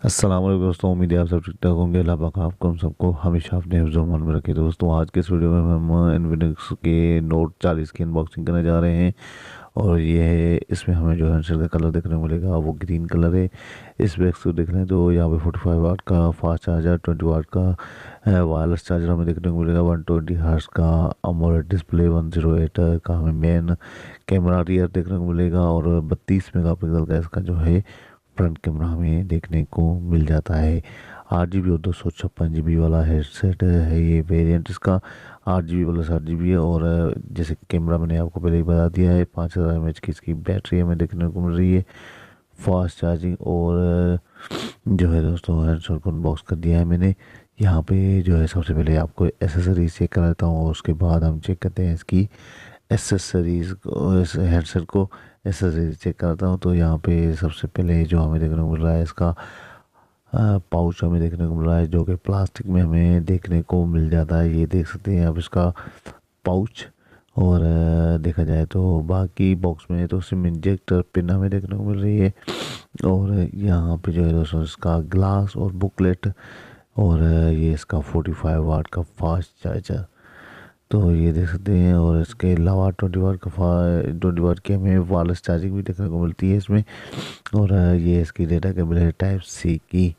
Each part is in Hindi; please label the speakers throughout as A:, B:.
A: अस्सलाम वालेकुम दोस्तों, उम्मीद है आप सब ठीक ठाक होंगे। अल्लाह पाक आपको हम सबको हमेशा अपने हिफ्ज़-ओ-अमान में रखे। दोस्तों, आज के इस वीडियो में हम इन्फिनिक्स के नोट 40 की अनबॉक्सिंग करने जा रहे हैं। और ये है, इसमें हमें जो हैंडसेट का कलर देखने को मिलेगा वो ग्रीन कलर है। इस बैग्स को देख लें तो यहाँ पे 45 वाट का फास्ट चार्जर, 20 वाट का वायरलेस चार्जर हमें देखने को मिलेगा, 120 हर्ट्ज़ का अमोलेड डिस्प्ले, 108 का हमें मेन कैमरा रियर देखने को मिलेगा और 32 मेगापिक्सल का इसका जो है फ्रंट कैमरा हमें देखने को मिल जाता है। 8 GB और 256 GB वाला हेडसेट है ये वेरिएंट इसका। 8 GB प्लस 8 GB है। और जैसे कैमरा मैंने आपको पहले ही बता दिया है, 5000 mAh की इसकी बैटरी हमें देखने को मिल रही है, फास्ट चार्जिंग। और जो है दोस्तों, हेडसेट को अनबॉक्स कर दिया है मैंने। यहाँ पे जो है सबसे पहले आपको एसेसरीज चेक कर लेता हूँ और उसके बाद हम चेक करते हैं इसकी एसेसरीज को, इस हेडसेट को एसेसरीज चेक करता हूँ। तो यहाँ पे सबसे पहले जो हमें देखने को मिल रहा है, इसका पाउच हमें देखने को मिल रहा है, जो कि प्लास्टिक में हमें देखने को मिल जाता है। ये देख सकते हैं आप इसका पाउच। और देखा जाए तो बाकी बॉक्स में तो सिम इंजेक्टर पिन हमें देखने को मिल रही है। और यहाँ पे जो है दोस्तों, इसका ग्लास और बुकलेट। और ये इसका 45 वाट का फास्ट चार्जर, तो ये देख सकते हैं। और इसके अलावा 20 वाट की हमें वायरलेस चार्जिंग भी देखने को मिलती है इसमें। और ये इसकी डेटा केबल है टाइप सी की।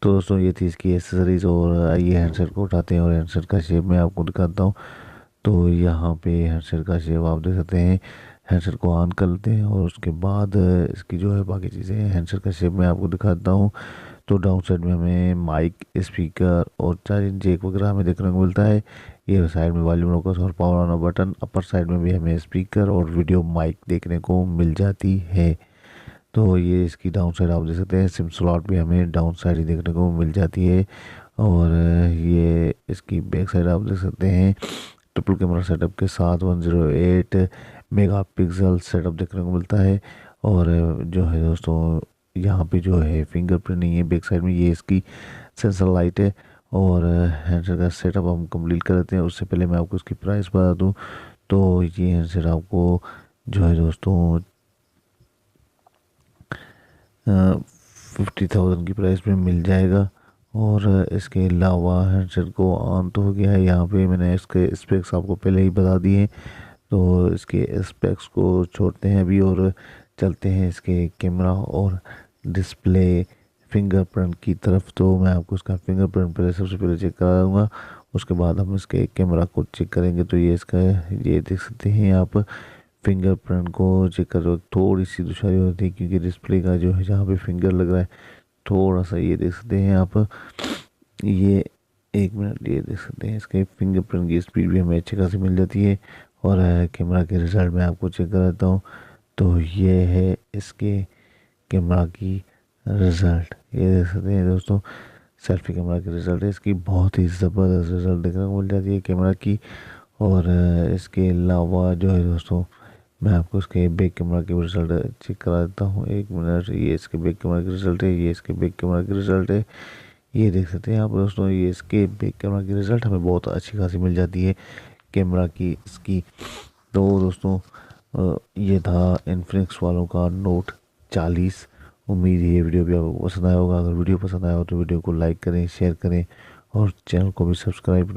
A: तो दोस्तों, ये थी इसकी एसेसरीज। और ये हैंडसेट को उठाते हैं और हैंडसेट का शेप मैं आपको दिखाता हूँ। तो यहाँ पे हैंडसेट का शेप आप देख सकते हैं। हैंडसेट को ऑन कर लेते हैं और उसके बाद इसकी जो है बाकी चीज़ें हैंडसेट का शेप मैं आपको दिखाता हूँ। तो डाउन साइड में हमें माइक, स्पीकर और चार्जिंग जैक वगैरह हमें देखने को मिलता है। ये साइड में वॉल्यूम रोकर्स और power on button. Upper side में भी हमें स्पीकर और वीडियो माइक देखने को मिल जाती है। तो ये इसकी डाउन साइड आप देख सकते हैं। सिम स्लॉट भी हमें डाउन साइड ही देखने को मिल जाती है। और ये इसकी बैक साइड आप देख सकते हैं। ट्रिपल कैमरा सेटअप के साथ 108 मेगापिक्सल सेटअप देखने को मिलता है। और जो है दोस्तों, यहाँ पे जो है फिंगरप्रिंट नहीं है बैक साइड में, ये इसकी सेंसर लाइट है। और हैंडसेट का सेटअप हम कंप्लीट कर लेते हैं। उससे पहले मैं आपको इसकी प्राइस बता दूँ। तो ये हैंडसेट आपको जो है दोस्तों 50,000 की प्राइस में मिल जाएगा। और इसके अलावा हैंडसेट को ऑन तो हो गया है। यहाँ पे मैंने इसके स्पेक्स आपको पहले ही बता दिए। तो इसके स्पेक्स को छोड़ते हैं अभी और चलते हैं इसके कैमरा और डिस्प्ले फिंगरप्रिंट की तरफ। तो मैं आपको इसका फिंगरप्रिंट पहले सबसे पहले चेक करा दूँगा, उसके बाद हम इसके कैमरा को चेक करेंगे। तो ये इसका, ये देख सकते हैं आप, फिंगरप्रिंट को चेक कर रहे हो। थोड़ी सी दुशारी होती है क्योंकि डिस्प्ले का जो है जहाँ पे फिंगर लग रहा है थोड़ा सा, ये देख सकते हैं आप। ये एक मिनट, ये देख सकते हैं इसके फिंगरप्रिंट की स्पीड भी हमें अच्छी खासी मिल जाती है। और कैमरा के रिजल्ट में आपको चेक कर देता हूँ। तो ये है इसके कैमरा की रिज़ल्ट, ये देख सकते हैं दोस्तों। सेल्फी कैमरा की रिज़ल्ट है इसकी, बहुत ही ज़बरदस्त रिज़ल्ट देखने को मिल जाती है कैमरा की। और इसके अलावा जो है दोस्तों, मैं आपको इसके बैक कैमरा की रिज़ल्ट चेक करा देता हूँ। एक मिनट, ये इसके बैक कैमरा की रिज़ल्ट है, ये इसके बैक कैमरा की रिज़ल्ट है। ये देख सकते हैं आप दोस्तों, ये इसके बैक कैमरा की रिज़ल्ट हमें बहुत अच्छी खासी मिल जाती है कैमरा की इसकी। तो दोस्तों, ये था इन्फिनिक्स वालों का नोट 40। उम्मीद है ये वीडियो भी आपको पसंद आया होगा। अगर वीडियो पसंद आया हो तो वीडियो को लाइक करें, शेयर करें और चैनल को भी सब्सक्राइब